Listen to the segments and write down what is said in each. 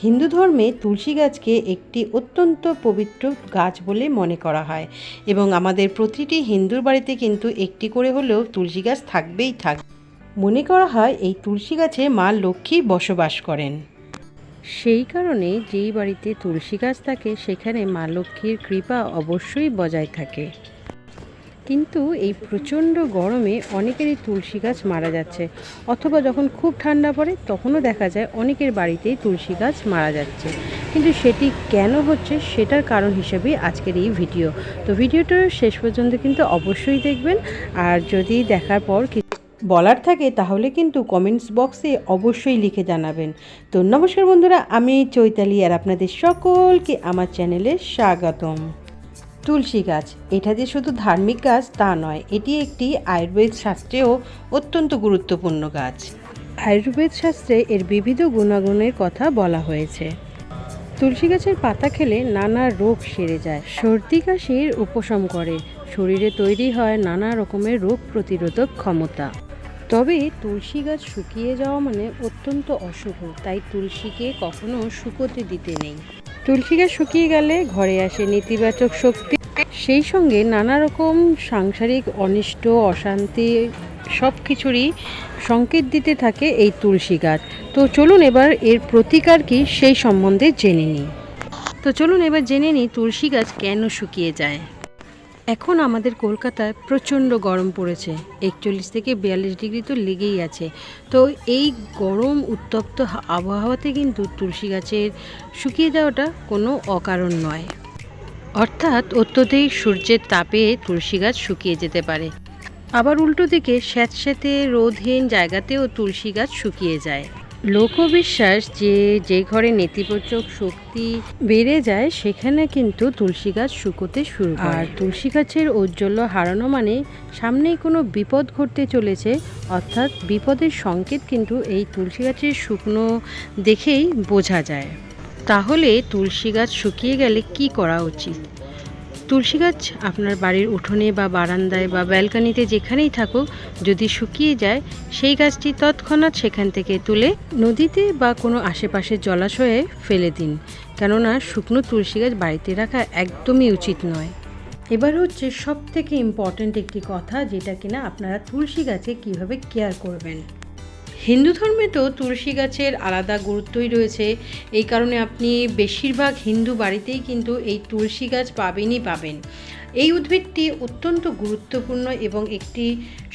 হিন্দু ধর্মে তুলসী গাছকে একটি অত্যন্ত পবিত্র গাছ বলে মনে করা হয় এবং আমাদের প্রতিটি হিন্দুর বাড়িতে কিন্তু একটি করে হলেও তুলসী গাছ থাকবেই থাকবে। মনে করা হয় এই তুলসী গাছে মা লক্ষ্মী বসবাস করেন। সেই কারণে যেই বাড়িতে তুলসী গাছ থাকে সেখানে মা লক্ষ্মীর কৃপা অবশ্যই বজায় থাকে। কিন্তু এই প্রচণ্ড গরমে অনেকেরই তুলসী গাছ মারা যাচ্ছে, অথবা যখন খুব ঠান্ডা পড়ে তখনও দেখা যায় অনেকের বাড়িতেই তুলসী গাছ মারা যাচ্ছে। কিন্তু সেটি কেন হচ্ছে সেটার কারণ হিসেবেই আজকের এই ভিডিও। তো ভিডিওটা শেষ পর্যন্ত কিন্তু অবশ্যই দেখবেন, আর যদি দেখার পর বলার থাকে তাহলে কিন্তু কমেন্টস বক্সে অবশ্যই লিখে জানাবেন। তো নমস্কার বন্ধুরা, আমি চৈতালি আর আপনাদের সকলকে আমার চ্যানেলে স্বাগতম। তুলসী গাছ এটা যে শুধু ধার্মিক গাছ তা নয়, এটি একটি আয়ুর্বেদ শাস্ত্রেও অত্যন্ত গুরুত্বপূর্ণ গাছ। আয়ুর্বেদ শাস্ত্রে এর বিবিধ গুণাগুণের কথা বলা হয়েছে। তুলসী গাছের পাতা খেলে নানা রোগ সেরে যায়, সর্দি কাশির উপশম করে, শরীরে তৈরি হয় নানা রকমের রোগ প্রতিরোধক ক্ষমতা। তবে তুলসী গাছ শুকিয়ে যাওয়া মানে অত্যন্ত অশুভ, তাই তুলসীকে কখনো শুকোতে দিতে নেই। তুলসী গাছ শুকিয়ে গেলে ঘরে আসে নেতিবাচক শক্তি, সেই সঙ্গে নানা রকম সাংসারিক অনিষ্ট অশান্তি সব কিছুরই সংকেত দিতে থাকে এই তুলসী গাছ। তো চলুন এবার এর প্রতিকার কি সেই সম্বন্ধে জেনে নিই। তুলসী গাছ কেন শুকিয়ে যায়। এখন আমাদের কলকাতায় প্রচণ্ড গরম পড়েছে, 41 থেকে 42 ডিগ্রি তো লেগেই আছে। তো এই গরম উত্তপ্ত আবহাওয়াতে কিন্তু তুলসী গাছের শুকিয়ে যাওয়াটা কোনো অকারণ নয়, অর্থাৎ অত্যধিক সূর্যের তাপে তুলসী গাছ শুকিয়ে যেতে পারে। আবার উল্টো দিকে স্যাঁতস্যাঁতে রোদহীন জায়গাতেও তুলসী গাছ শুকিয়ে যায়। লোকবিশ্বাস যে ঘরে নেতিবাচক শক্তি বেড়ে যায় সেখানে কিন্তু তুলসী গাছ শুকোতে শুরু করে। আর তুলসী গাছের ঔজ্জ্বল্য হারানো মানে সামনেই কোনো বিপদ ঘটতে চলেছে, অর্থাৎ বিপদের সংকেত কিন্তু এই তুলসী গাছের শুকনো দেখেই বোঝা যায়। তাহলে তুলসী গাছ শুকিয়ে গেলে কি করা উচিত? তুলসী গাছ আপনার বাড়ির উঠোনে বা বারান্দায় বা ব্যালকনিতে যেখানেই থাকুক, যদি শুকিয়ে যায় সেই গাছটি তৎক্ষণাৎ সেখান থেকে তুলে নদীতে বা কোনো আশেপাশের জলাশয়ে ফেলে দিন, কেননা শুকনো তুলসী গাছ বাড়িতে রাখা একদমই উচিত নয়। এবার হচ্ছে সব থেকে ইম্পর্ট্যান্ট একটি কথা, যেটা কিনা আপনারা তুলসী গাছে কিভাবে কেয়ার করবেন। হিন্দু ধর্মে তো তুলসী গাছের আলাদা গুরুত্বই রয়েছে, এই কারণে আপনি বেশিরভাগ হিন্দু বাড়িতেই কিন্তু এই তুলসী গাছ পাবেন। এই উদ্ভিদটি অত্যন্ত গুরুত্বপূর্ণ এবং একটি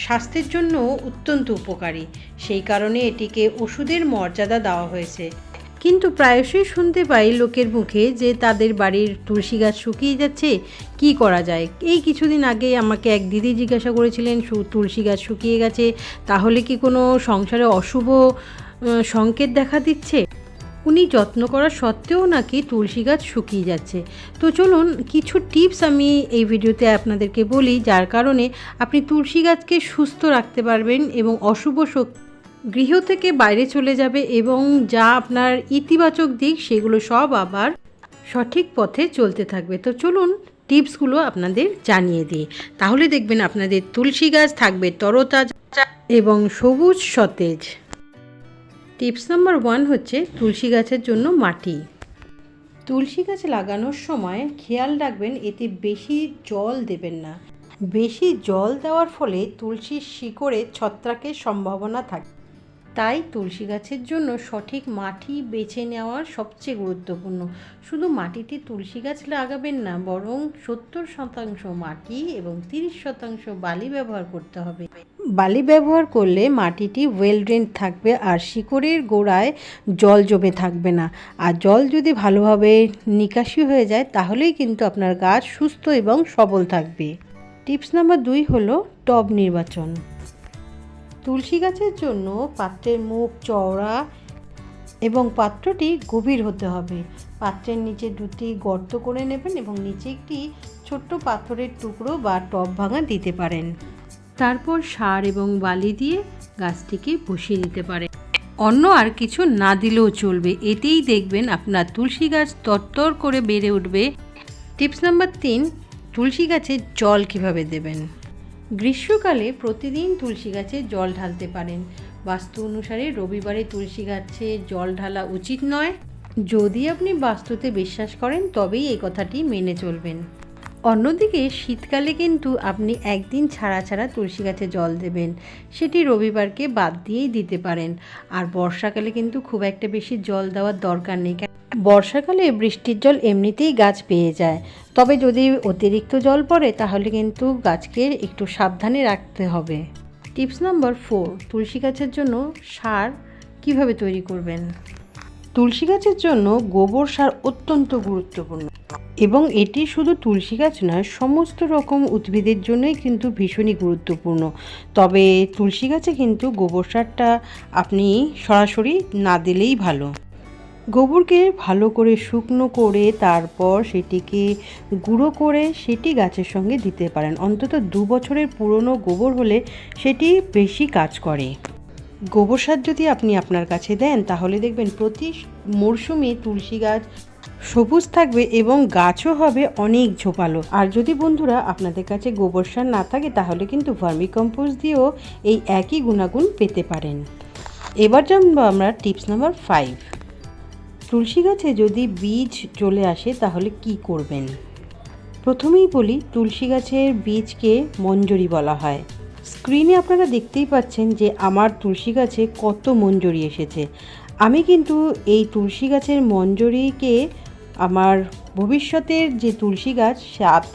স্বাস্থ্যের জন্য অত্যন্ত উপকারী, সেই কারণে এটিকে ওষুধের মর্যাদা দেওয়া হয়েছে। কিন্তু প্রায়শই শুনতে পাই লোকের মুখে যে তাদের বাড়ির তুলসী গাছ শুকিয়ে যাচ্ছে, কি করা যায়। এই কিছুদিন আগে আমাকে এক দিদি জিজ্ঞাসা করেছিলেন তুলসী গাছ শুকিয়ে গেছে, তাহলে কি কোনো সংসারে অশুভ সংকেত দেখা দিচ্ছে। উনি যত্ন করা সত্ত্বেও নাকি তুলসী গাছ শুকিয়ে যাচ্ছে। তো চলুন কিছু টিপস আমি এই ভিডিওতে আপনাদেরকে বলি, যার কারণে আপনি তুলসী গাছকে সুস্থ রাখতে পারবেন এবং অশুভ শক্তি গৃহ থেকে বাইরে চলে যাবে, এবং যা আপনার ইতিবাচক দিক সেগুলো সব আবার সঠিক পথে চলতে থাকবে। তো চলুন টিপসগুলো আপনাদের জানিয়ে দিই, তাহলে দেখবেন আপনাদের তুলসী গাছ থাকবে তরতাজা এবং সবুজ সতেজ। টিপস নাম্বার 1 হচ্ছে তুলসী গাছের জন্য মাটি। তুলসী গাছ লাগানোর সময় খেয়াল রাখবেন এতে বেশি জল দেবেন না। বেশি জল দেওয়ার ফলে তুলসীর শিকড়ে ছত্রাকের সম্ভাবনা থাকে, তাই তুলসী গাছের জন্য সঠিক মাটি বেছে নেওয়া সবচেয়ে গুরুত্বপূর্ণ। শুধু মাটিতে তুলসী গাছ লাগাবেন না, বরং 70% মাটি এবং 30% বালি ব্যবহার করতে হবে। বালি ব্যবহার করলে মাটিটি ওয়েল ড্রেন থাকবে আর শিকড়ের গোড়ায় জল জমে থাকবে না। আর জল যদি ভালোভাবে নিকাশি হয়ে যায় তাহলেই কিন্তু আপনার গাছ সুস্থ এবং সবল থাকবে। টিপস নাম্বার 2 হলো টব নির্বাচন। তুলসী গাছের জন্য পাত্রের মুখ চওড়া এবং পাত্রটি গভীর হতে হবে। পাত্রের নিচে 2টি গর্ত করে নেবেন এবং নিচে একটি ছোট্ট পাথরের টুকরো বা টব ভাঙা দিতে পারেন। তারপর সার এবং বালি দিয়ে গাছটিকে বসিয়ে দিতে পারেন। অন্য আর কিছু না দিলেও চলবে, এতেই দেখবেন আপনার তুলসী গাছ তরতর করে বেড়ে উঠবে। টিপস নাম্বার 3, তুলসী গাছে জল কিভাবে দেবেন। গ্রীষ্মকালে প্রতিদিন তুলসী গাছে জল ঢালতে পারেন। বাস্তু অনুসারে রবিবারে তুলসী গাছে জল ঢালা উচিত নয়, যদি আপনি বাস্তুতে বিশ্বাস করেন তবেই এই কথাটি মেনে চলবেন। অন্যদিকে শীতকালে কিন্তু আপনি একদিন ছাড়া ছাড়া তুলসী গাছে জল দেবেন, সেটি রবিবারকে বাদ দিয়েই দিতে পারেন। আর বর্ষাকালে কিন্তু খুব একটা বেশি জল দেওয়ার দরকার নেই, বর্ষাকালে বৃষ্টির জল এমনিতেই গাছ পেয়ে যায়। তবে যদি অতিরিক্ত জল পড়ে তাহলে কিন্তু গাছকে একটু সাবধানে রাখতে হবে। টিপস নাম্বার 4, তুলসী গাছের জন্য সার কিভাবে তৈরি করবেন। তুলসী গাছের জন্য গোবর সার অত্যন্ত গুরুত্বপূর্ণ এবং এটি শুধু তুলসী গাছ নয়, সমস্ত রকম উদ্ভিদের জন্যই কিন্তু ভীষণই গুরুত্বপূর্ণ। তবে তুলসী গাছে কিন্তু গোবর সারটা আপনি সরাসরি না দিলেই ভালো। গোবরকে ভালো করে শুকনো করে তারপর সেটিকে গুঁড়ো করে সেটি গাছের সঙ্গে দিতে পারেন। অন্তত 2 বছরের পুরনো গোবর হলে সেটি বেশি কাজ করে। গোবর সার যদি আপনি আপনার কাছে দেন তাহলে দেখবেন প্রতি মরশুমে তুলসী গাছ সবুজ থাকবে এবং গাছও হবে অনেক ঝোপালো। আর যদি বন্ধুরা আপনাদের কাছে গোবর সার না থাকে তাহলে কিন্তু ভার্মি কম্পোস্ট দিয়েও এই একই গুণাগুণ পেতে পারেন। এবার জানবো আমরা টিপস নাম্বার 5, তুলসী গাছে যদি বীজ চলে আসে তাহলে কি করবেন। প্রথমেই বলি, তুলসী গাছের বীজকে মঞ্জরি বলা হয়। স্ক্রিনে আপনারা দেখতেই পাচ্ছেন যে আমার তুলসী গাছে কত মঞ্জরি এসেছে। আমি কিন্তু এই তুলসী গাছের মঞ্জরিকে আমার ভবিষ্যতের যে তুলসী গাছ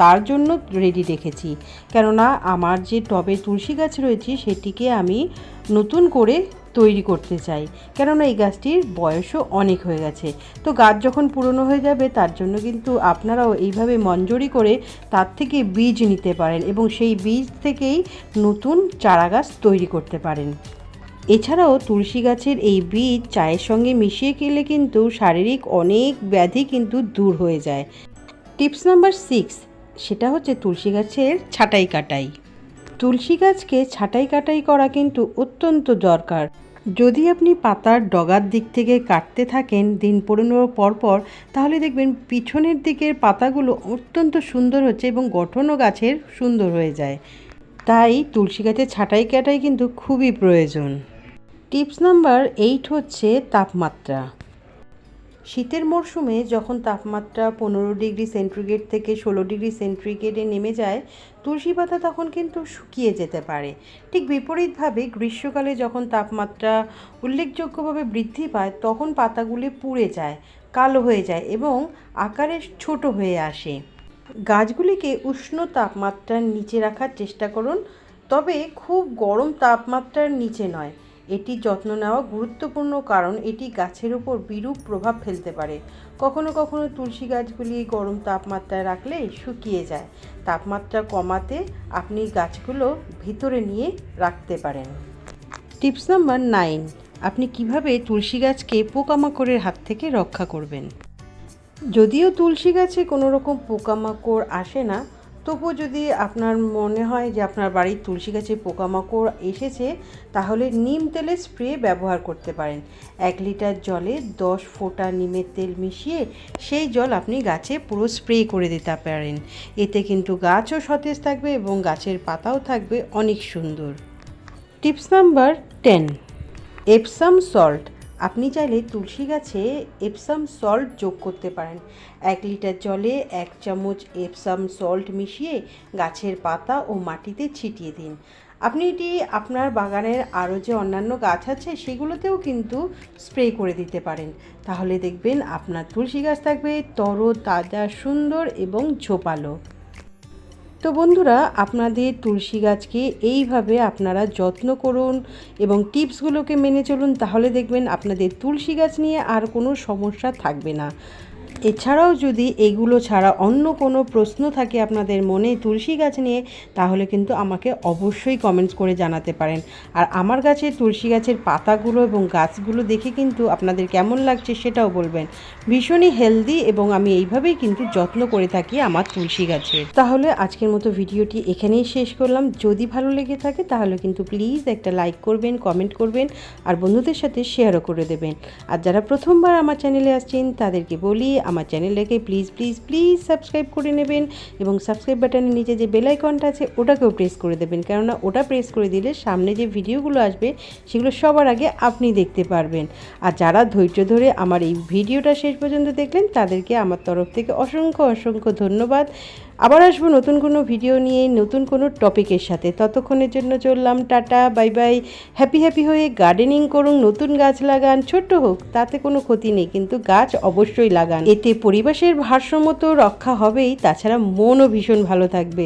তার জন্য রেডি রেখেছি, কেননা আমার যে টবে তুলসী গাছ রয়েছে সেটিকে আমি নতুন করে তৈরি করতে চাই, কেননা এই গাছটির বয়সও অনেক হয়ে গেছে। তো গাছ যখন পুরনো হয়ে যাবে তার জন্য কিন্তু আপনারাও এইভাবে মঞ্জরি করে তার থেকে বীজ নিতে পারেন এবং সেই বীজ থেকেই নতুন চারা গাছ তৈরি করতে পারেন। এছাড়াও তুলসী গাছের এই বীজ চায়ের সঙ্গে মিশিয়ে খেলে কিন্তু শারীরিক অনেক ব্যাধি কিন্তু দূর হয়ে যায়। টিপস নাম্বার 6, সেটা হচ্ছে তুলসী গাছের ছাঁটাই কাটাই। তুলসী গাছকে ছাঁটাই কাটাই করা কিন্তু অত্যন্ত দরকার। যদি আপনি পাতার ডগার দিক থেকে কাটতে থাকেন দিন 15 পর পর, তাহলে দেখবেন পিছনের দিকের পাতাগুলো অত্যন্ত সুন্দর হচ্ছে এবং গঠনও গাছের সুন্দর হয়ে যায়। তাই তুলসী গাছের ছাঁটাই কাটাই কিন্তু খুবই প্রয়োজন। টিপস নাম্বার 8 হচ্ছে তাপমাত্রা। শীতের মরশুমে যখন তাপমাত্রা 15 ডিগ্রি সেন্টিগ্রেড থেকে 16 ডিগ্রি সেন্টিগ্রেডে নেমে যায়, তুলসী পাতা তখন কিন্তু শুকিয়ে যেতে পারে। ঠিক বিপরীতভাবে গ্রীষ্মকালে যখন তাপমাত্রা উল্লেখযোগ্যভাবে বৃদ্ধি পায় তখন পাতাগুলি পুড়ে যায়, কালো হয়ে যায় এবং আকারে ছোট হয়ে আসে। গাছগুলিকে উষ্ণ তাপমাত্রার নিচে রাখার চেষ্টা করুন, তবে খুব গরম তাপমাত্রার নিচে নয়। এটি যত্ন নেওয়া গুরুত্বপূর্ণ, কারণ এটি গাছের উপর বিরূপ প্রভাব ফেলতে পারে। কখনো কখনো তুলসী গাছগুলি গরম তাপমাত্রায় রাখলে শুকিয়ে যায়। তাপমাত্রা কমাতে আপনি গাছগুলো ভিতরে নিয়ে রাখতে পারেন। টিপস নাম্বার 9, আপনি কিভাবে তুলসী গাছকে পোকামাকড়ের হাত থেকে রক্ষা করবেন। যদিও তুলসী গাছে কোনো রকম পোকামাকড় আসে না, তবুও যদি আপনার মনে হয় যে আপনার বাড়ির তুলসী গাছে পোকামাকড় এসেছে তাহলে নিম তেলের স্প্রে ব্যবহার করতে পারেন। 1 লিটার জলে 10 ফোঁটা নিমের তেল মিশিয়ে সেই জল আপনি গাছে পুরো স্প্রে করে দিতে পারেন। এতে কিন্তু গাছও সতেজ থাকবে এবং গাছের পাতাও থাকবে অনেক সুন্দর। Tips number 10, Epsom salt. আপনি চাইলে তুলসী গাছে এপসাম সল্ট যোগ করতে পারেন। 1 লিটার জলে 1 চামচ এপসাম সল্ট মিশিয়ে গাছের পাতা ও মাটিতে ছিটিয়ে দিন। আপনি এটি আপনার বাগানের আরও যে অন্যান্য গাছ আছে সেগুলোতেও কিন্তু স্প্রে করে দিতে পারেন। তাহলে দেখবেন আপনার তুলসী গাছ থাকবে তরতাজা, সুন্দর এবং ঝোপালো। তো বন্ধুরা, আপনাদের তুলসী গাছকে এইভাবে আপনারা যত্ন করুন এবং টিপসগুলোকে মেনে চলুন, তাহলে দেখবেন আপনাদের তুলসী গাছ নিয়ে আর কোনো সমস্যা থাকবে না। এছাড়াও যদি এগুলো ছাড়া অন্য কোনো প্রশ্ন থাকে আপনাদের মনে তুলসী গাছ নিয়ে, তাহলে কিন্তু আমাকে অবশ্যই কমেন্টস করে জানাতে পারেন। আর আমার গাছে তুলসী গাছের পাতাগুলো এবং গাছগুলো দেখে কিন্তু আপনাদের কেমন লাগছে সেটাও বলবেন। ভীষণই হেলদি এবং আমি এইভাবেই কিন্তু যত্ন করে থাকি আমার তুলসী গাছের। তাহলে আজকের মতো ভিডিওটি এখানেই শেষ করলাম। যদি ভালো লেগে থাকে তাহলে কিন্তু প্লিজ একটা লাইক করবেন, কমেন্ট করবেন আর বন্ধুদের সাথে শেয়ারও করে দেবেন। আর যারা প্রথমবার আমার চ্যানেলে আসছেন তাদেরকে বলি আমার চ্যানেলটাকে প্লিজ প্লিজ প্লিজ সাবস্ক্রাইব করে নেবেন এবং সাবস্ক্রাইব বাটনের নিচে যে বেল আইকনটা আছে ওটাকেও প্রেস করে দেবেন, কেননা ওটা প্রেস করে দিলে সামনে যে ভিডিওগুলো আসবে সেগুলো সবার আগে আপনি দেখতে পারবেন। আর যারা ধৈর্য ধরে আমার এই ভিডিওটা শেষ পর্যন্ত দেখলেন তাদেরকে আমার তরফ থেকে অসংখ্য অসংখ্য ধন্যবাদ। আবার আসবো নতুন কোনো ভিডিও নিয়ে, নতুন কোনো টপিকের সাথে। ততক্ষণের জন্য চললাম, tata, bye bye. Happy happy হয়ে গার্ডেনিং করুন, নতুন গাছ লাগান, ছোট্ট হোক তাতে কোনো ক্ষতি নেই, কিন্তু গাছ অবশ্যই লাগান। এতে পরিবেশের ভারসাম্য তো রক্ষা হবেই, তাছাড়া মনও ভীষণ ভালো থাকবে।